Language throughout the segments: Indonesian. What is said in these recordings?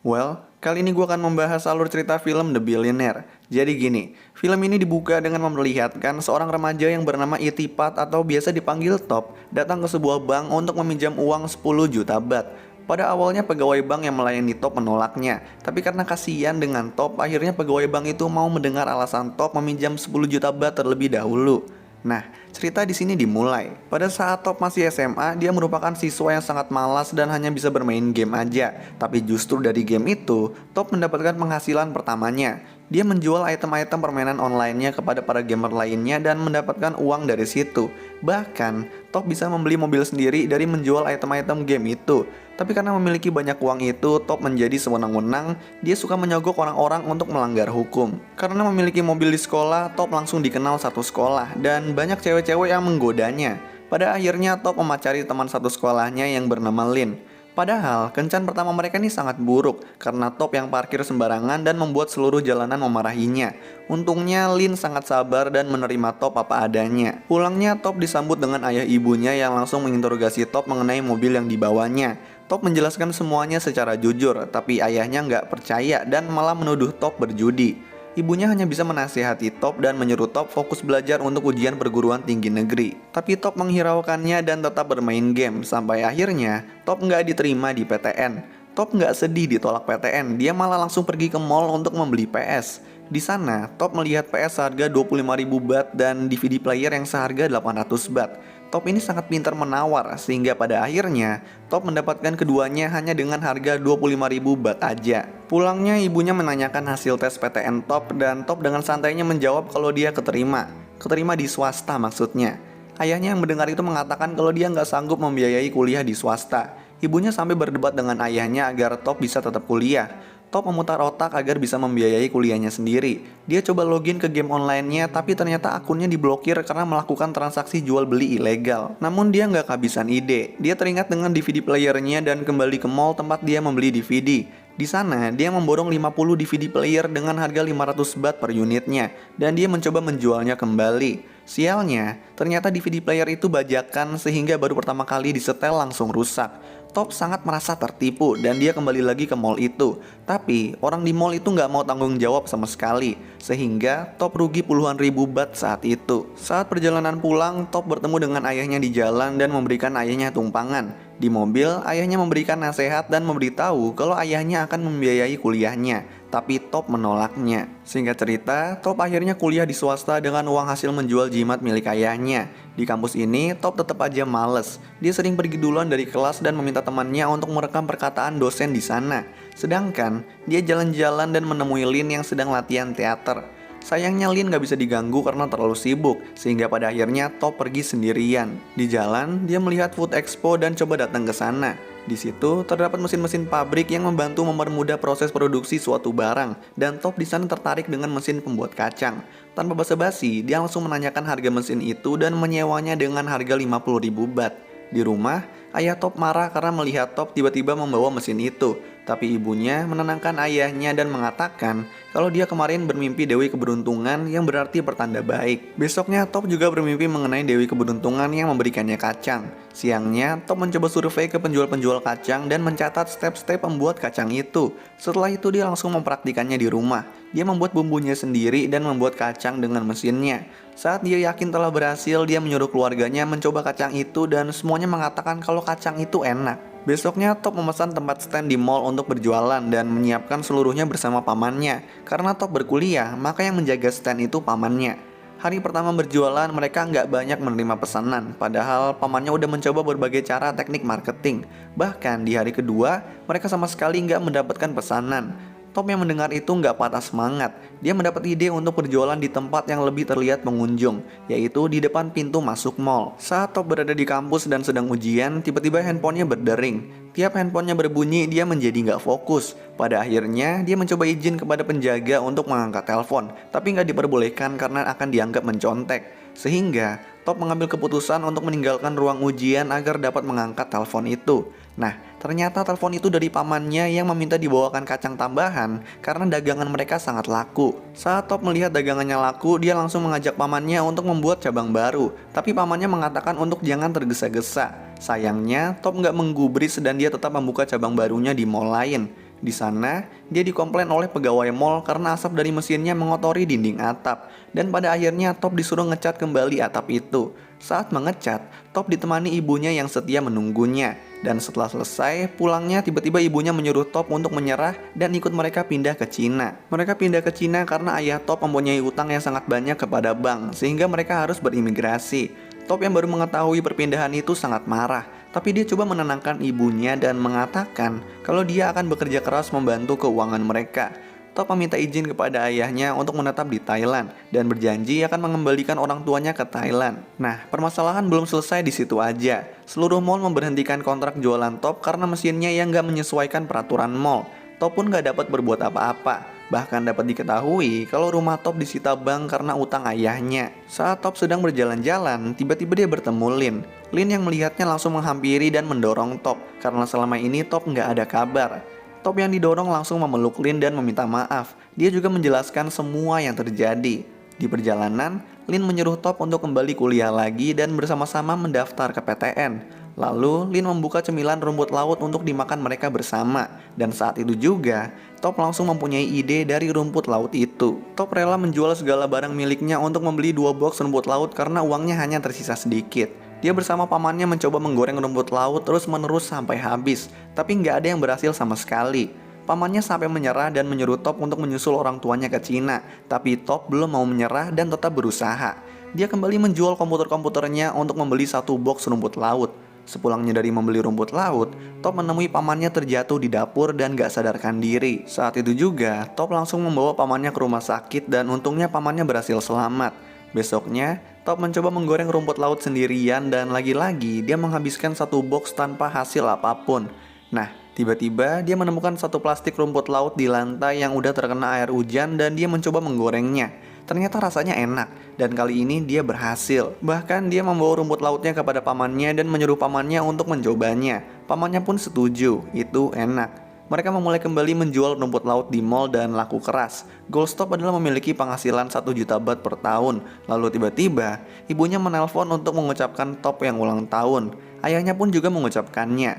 Well, kali ini gue akan membahas alur cerita film The Billionaire. Jadi gini, film ini dibuka dengan memperlihatkan seorang remaja yang bernama Itipat atau biasa dipanggil Top datang ke sebuah bank untuk meminjam uang 10 juta bat. Pada awalnya pegawai bank yang melayani Top menolaknya, tapi karena kasihan dengan Top, akhirnya pegawai bank itu mau mendengar alasan Top meminjam 10 juta bat terlebih dahulu. Nah, cerita di sini dimulai. Pada saat Top masih SMA, dia merupakan siswa yang sangat malas dan hanya bisa bermain game aja. Tapi justru dari game itu, Top mendapatkan penghasilan pertamanya. Dia menjual item-item permainan online-nya kepada para gamer lainnya dan mendapatkan uang dari situ. Bahkan, Top bisa membeli mobil sendiri dari menjual item-item game itu. Tapi karena memiliki banyak uang itu, Top menjadi sewenang-wenang. Dia suka menyogok orang-orang untuk melanggar hukum. Karena memiliki mobil di sekolah, Top langsung dikenal satu sekolah dan banyak cewek-cewek yang menggodanya. Pada akhirnya Top memacari teman satu sekolahnya yang bernama Lin. Padahal kencan pertama mereka ini sangat buruk karena Top yang parkir sembarangan dan membuat seluruh jalanan memarahinya. Untungnya Lin sangat sabar dan menerima Top apa adanya. Pulangnya Top disambut dengan ayah ibunya yang langsung menginterogasi Top mengenai mobil yang dibawanya. Top menjelaskan semuanya secara jujur, tapi ayahnya nggak percaya dan malah menuduh Top berjudi. Ibunya hanya bisa menasihati Top dan menyuruh Top fokus belajar untuk ujian perguruan tinggi negeri. Tapi Top menghiraukannya dan tetap bermain game, sampai akhirnya Top nggak diterima di PTN. Top nggak sedih ditolak PTN, dia malah langsung pergi ke mall untuk membeli PS. Di sana, Top melihat PS seharga 25.000 bat dan DVD player yang seharga 800 bat. Top ini sangat pintar menawar, sehingga pada akhirnya Top mendapatkan keduanya hanya dengan harga 25.000 bat aja. Pulangnya ibunya menanyakan hasil tes PTN Top dan Top dengan santainya menjawab kalau dia keterima. Keterima di swasta maksudnya. Ayahnya yang mendengar itu mengatakan kalau dia nggak sanggup membiayai kuliah di swasta. Ibunya sampai berdebat dengan ayahnya agar Top bisa tetap kuliah. Top memutar otak agar bisa membiayai kuliahnya sendiri. Dia coba login ke game online-nya, tapi ternyata akunnya diblokir karena melakukan transaksi jual beli ilegal. Namun dia nggak kehabisan ide. Dia teringat dengan DVD playernya dan kembali ke mall tempat dia membeli DVD. Di sana, dia memborong 50 DVD player dengan harga 500 bat per unitnya, dan dia mencoba menjualnya kembali. Sialnya, ternyata DVD player itu bajakan sehingga baru pertama kali disetel langsung rusak. Top sangat merasa tertipu dan dia kembali lagi ke mall itu. Tapi orang di mall itu nggak mau tanggung jawab sama sekali, sehingga Top rugi puluhan ribu bat saat itu. Saat perjalanan pulang, Top bertemu dengan ayahnya di jalan dan memberikan ayahnya tumpangan. Di mobil, ayahnya memberikan nasihat dan memberitahu kalau ayahnya akan membiayai kuliahnya. Tapi Top menolaknya. Singkat cerita, Top akhirnya kuliah di swasta dengan uang hasil menjual jimat milik ayahnya. Di kampus ini, Top tetap aja males. Dia sering pergi duluan dari kelas dan meminta temannya untuk merekam perkataan dosen di sana. Sedangkan, dia jalan-jalan dan menemui Lin yang sedang latihan teater. Sayangnya Lin gak bisa diganggu karena terlalu sibuk, sehingga pada akhirnya Top pergi sendirian. Di jalan, dia melihat Food Expo dan coba datang ke sana. Di situ terdapat mesin-mesin pabrik yang membantu mempermudah proses produksi suatu barang, dan Top di sana tertarik dengan mesin pembuat kacang. Tanpa basa-basi, dia langsung menanyakan harga mesin itu dan menyewanya dengan harga 50.000 bat. Di rumah, ayah Top marah karena melihat Top tiba-tiba membawa mesin itu. Tapi ibunya menenangkan ayahnya dan mengatakan kalau dia kemarin bermimpi Dewi Keberuntungan yang berarti pertanda baik. Besoknya Top juga bermimpi mengenai Dewi Keberuntungan yang memberikannya kacang. Siangnya Top mencoba survei ke penjual-penjual kacang dan mencatat step-step membuat kacang itu. Setelah itu dia langsung mempraktikannya di rumah. Dia membuat bumbunya sendiri dan membuat kacang dengan mesinnya. Saat dia yakin telah berhasil, dia menyuruh keluarganya mencoba kacang itu dan semuanya mengatakan kalau kacang itu enak. Besoknya Top memesan tempat stand di mall untuk berjualan dan menyiapkan seluruhnya bersama pamannya. Karena Top berkuliah, maka yang menjaga stand itu pamannya. Hari pertama berjualan, mereka nggak banyak menerima pesanan, padahal pamannya udah mencoba berbagai cara teknik marketing. Bahkan di hari kedua, mereka sama sekali nggak mendapatkan pesanan. Top yang mendengar itu nggak patah semangat. Dia mendapat ide untuk berjualan di tempat yang lebih terlihat pengunjung, yaitu di depan pintu masuk mall. Saat Top berada di kampus dan sedang ujian, tiba-tiba handphonenya berdering. Tiap handphonenya berbunyi, dia menjadi nggak fokus. Pada akhirnya, dia mencoba izin kepada penjaga untuk mengangkat telepon, tapi nggak diperbolehkan karena akan dianggap mencontek. Sehingga, Top mengambil keputusan untuk meninggalkan ruang ujian agar dapat mengangkat telepon itu. Nah, ternyata telepon itu dari pamannya yang meminta dibawakan kacang tambahan karena dagangan mereka sangat laku. Saat Top melihat dagangannya laku, dia langsung mengajak pamannya untuk membuat cabang baru. Tapi pamannya mengatakan untuk jangan tergesa-gesa. Sayangnya, Top nggak menggubris dan dia tetap membuka cabang barunya di mall lain. Di sana, dia dikomplain oleh pegawai mall karena asap dari mesinnya mengotori dinding atap. Dan pada akhirnya Top disuruh ngecat kembali atap itu. Saat mengecat, Top ditemani ibunya yang setia menunggunya. Dan setelah selesai, pulangnya tiba-tiba ibunya menyuruh Top untuk menyerah dan ikut mereka pindah ke Cina. Mereka pindah ke Cina karena ayah Top mempunyai utang yang sangat banyak kepada bank, sehingga mereka harus berimigrasi. Top yang baru mengetahui perpindahan itu sangat marah. Tapi dia coba menenangkan ibunya dan mengatakan kalau dia akan bekerja keras membantu keuangan mereka. Top meminta izin kepada ayahnya untuk menetap di Thailand dan berjanji akan mengembalikan orang tuanya ke Thailand. Nah, permasalahan belum selesai di situ aja. Seluruh mall memberhentikan kontrak jualan Top karena mesinnya yang nggak menyesuaikan peraturan mall. Top pun nggak dapat berbuat apa-apa. Bahkan dapat diketahui kalau rumah Top disita bank karena utang ayahnya. Saat Top sedang berjalan-jalan, tiba-tiba dia bertemu Lin. Lin yang melihatnya langsung menghampiri dan mendorong Top karena selama ini Top nggak ada kabar. Top yang didorong langsung memeluk Lin dan meminta maaf. Dia juga menjelaskan semua yang terjadi. Di perjalanan, Lin menyuruh Top untuk kembali kuliah lagi dan bersama-sama mendaftar ke PTN. Lalu, Lin membuka cemilan rumput laut untuk dimakan mereka bersama. Dan saat itu juga, Top langsung mempunyai ide dari rumput laut itu. Top rela menjual segala barang miliknya untuk membeli 2 box rumput laut karena uangnya hanya tersisa sedikit. Dia bersama pamannya mencoba menggoreng rumput laut terus-menerus sampai habis, tapi nggak ada yang berhasil sama sekali. Pamannya sampai menyerah dan menyuruh Top untuk menyusul orang tuanya ke Cina, tapi Top belum mau menyerah dan tetap berusaha. Dia kembali menjual komputer-komputernya untuk membeli 1 box rumput laut. Sepulangnya dari membeli rumput laut, Top menemui pamannya terjatuh di dapur dan gak sadarkan diri. Saat itu juga, Top langsung membawa pamannya ke rumah sakit dan untungnya pamannya berhasil selamat. Besoknya, Top mencoba menggoreng rumput laut sendirian dan lagi-lagi dia menghabiskan 1 box tanpa hasil apapun. Nah, tiba-tiba dia menemukan 1 plastik rumput laut di lantai yang udah terkena air hujan dan dia mencoba menggorengnya. Ternyata rasanya enak, dan kali ini dia berhasil. Bahkan dia membawa rumput lautnya kepada pamannya dan menyuruh pamannya untuk mencobanya. Pamannya pun setuju, itu enak. Mereka memulai kembali menjual rumput laut di mall dan laku keras. Goldstop adalah memiliki penghasilan 1 juta baht per tahun. Lalu tiba-tiba, ibunya menelpon untuk mengucapkan Top yang ulang tahun. Ayahnya pun juga mengucapkannya.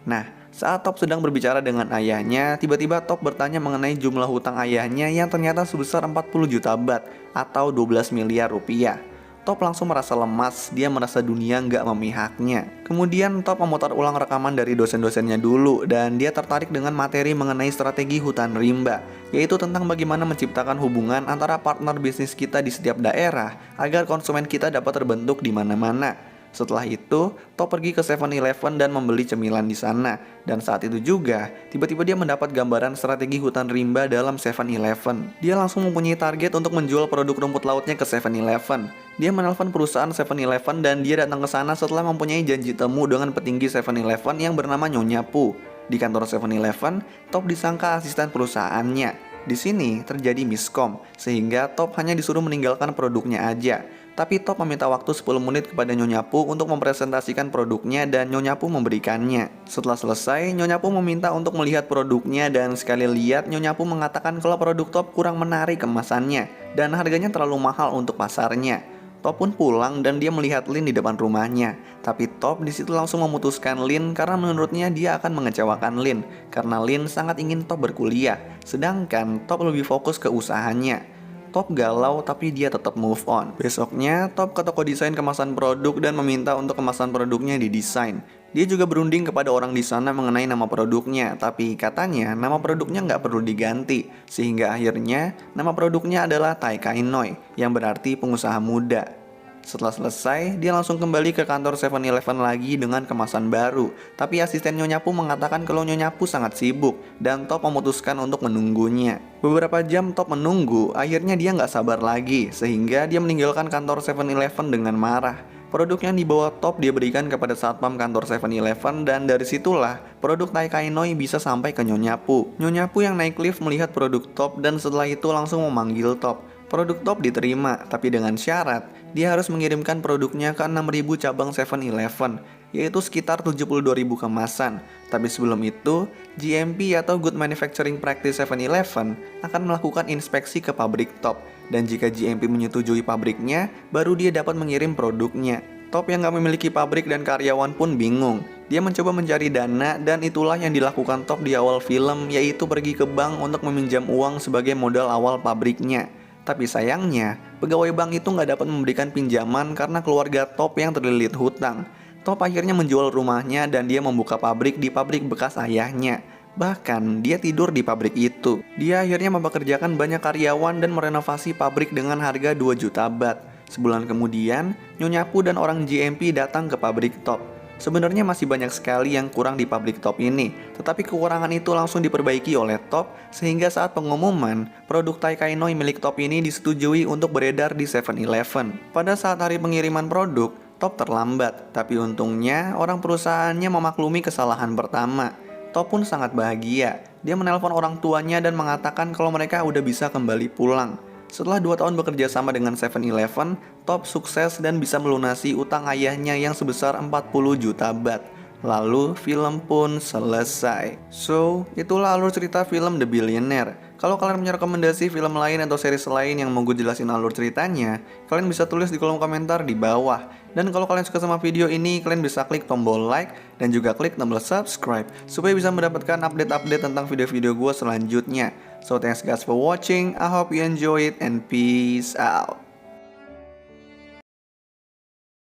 Nah, saat Top sedang berbicara dengan ayahnya, tiba-tiba Top bertanya mengenai jumlah hutang ayahnya yang ternyata sebesar 40 juta baht atau 12 miliar rupiah. Top langsung merasa lemas, dia merasa dunia nggak memihaknya. Kemudian Top memutar ulang rekaman dari dosen-dosennya dulu dan dia tertarik dengan materi mengenai strategi hutan rimba, yaitu tentang bagaimana menciptakan hubungan antara partner bisnis kita di setiap daerah agar konsumen kita dapat terbentuk di mana-mana. Setelah itu, Top pergi ke 7-Eleven dan membeli cemilan di sana. Dan saat itu juga, tiba-tiba dia mendapat gambaran strategi hutan rimba dalam 7-Eleven. Dia langsung mempunyai target untuk menjual produk rumput lautnya ke 7-Eleven. Dia menelpon perusahaan 7-Eleven dan dia datang ke sana setelah mempunyai janji temu dengan petinggi 7-Eleven yang bernama Nyonya Pu. Di kantor 7-Eleven, Top disangka asisten perusahaannya. Di sini terjadi miskom, sehingga Top hanya disuruh meninggalkan produknya aja. Tapi Top meminta waktu 10 menit kepada Nyonya Pu untuk mempresentasikan produknya dan Nyonya Pu memberikannya. Setelah selesai, Nyonya Pu meminta untuk melihat produknya dan sekali lihat Nyonya Pu mengatakan kalau produk Top kurang menarik kemasannya dan harganya terlalu mahal untuk pasarnya. Top pun pulang dan dia melihat Lin di depan rumahnya. Tapi Top disitu langsung memutuskan Lin karena menurutnya dia akan mengecewakan Lin karena Lin sangat ingin Top berkuliah, sedangkan Top lebih fokus ke usahanya. Top galau tapi dia tetap move on. Besoknya, Top ke toko desain kemasan produk dan meminta untuk kemasan produknya didesain. Dia juga berunding kepada orang di sana mengenai nama produknya, tapi katanya nama produknya nggak perlu diganti. Sehingga akhirnya, nama produknya adalah Tai Kai Noi, yang berarti pengusaha muda. Setelah selesai, dia langsung kembali ke kantor 7-Eleven lagi dengan kemasan baru. Tapi asisten Nyonya Pu mengatakan kalau Nyonya Pu sangat sibuk dan Top memutuskan untuk menunggunya. Beberapa jam Top menunggu, akhirnya dia nggak sabar lagi sehingga dia meninggalkan kantor 7-Eleven dengan marah. Produk yang dibawa Top dia berikan kepada satpam kantor 7-Eleven dan dari situlah produk Tai Kai Noi bisa sampai ke Nyonya Pu. Nyonya Pu yang naik lift melihat produk Top dan setelah itu langsung memanggil Top. Produk Top diterima, tapi dengan syarat dia harus mengirimkan produknya ke 6.000 cabang 7-Eleven, yaitu sekitar 72.000 kemasan. Tapi sebelum itu, GMP atau Good Manufacturing Practice 7-Eleven akan melakukan inspeksi ke pabrik Top. Dan jika GMP menyetujui pabriknya, baru dia dapat mengirim produknya. Top yang gak memiliki pabrik dan karyawan pun bingung. Dia mencoba mencari dana dan itulah yang dilakukan Top di awal film, yaitu pergi ke bank untuk meminjam uang sebagai modal awal pabriknya. Tapi sayangnya, pegawai bank itu nggak dapat memberikan pinjaman karena keluarga Top yang terlilit hutang. Top akhirnya menjual rumahnya dan dia membuka pabrik di pabrik bekas ayahnya. Bahkan, dia tidur di pabrik itu. Dia akhirnya mempekerjakan banyak karyawan dan merenovasi pabrik dengan harga 2 juta baht. Sebulan kemudian, Nyonya Pu dan orang GMP datang ke pabrik Top. Sebenarnya masih banyak sekali yang kurang di pabrik Top ini, tetapi kekurangan itu langsung diperbaiki oleh Top sehingga saat pengumuman, produk Taikanoi milik Top ini disetujui untuk beredar di 7-Eleven. Pada saat hari pengiriman produk, Top terlambat, tapi untungnya orang perusahaannya memaklumi kesalahan pertama. Top pun sangat bahagia. Dia menelpon orang tuanya dan mengatakan kalau mereka udah bisa kembali pulang. Setelah 2 tahun bekerja sama dengan 7-Eleven, Top sukses dan bisa melunasi utang ayahnya yang sebesar 40 juta baht. Lalu film pun selesai. So, itulah alur cerita film The Billionaire. Kalau kalian punya rekomendasi film lain atau series lain yang mau gue jelasin alur ceritanya, kalian bisa tulis di kolom komentar di bawah. Dan kalau kalian suka sama video ini, kalian bisa klik tombol like dan juga klik tombol subscribe supaya bisa mendapatkan update-update tentang video-video gue selanjutnya. So thanks guys for watching, I hope you enjoy it and peace out.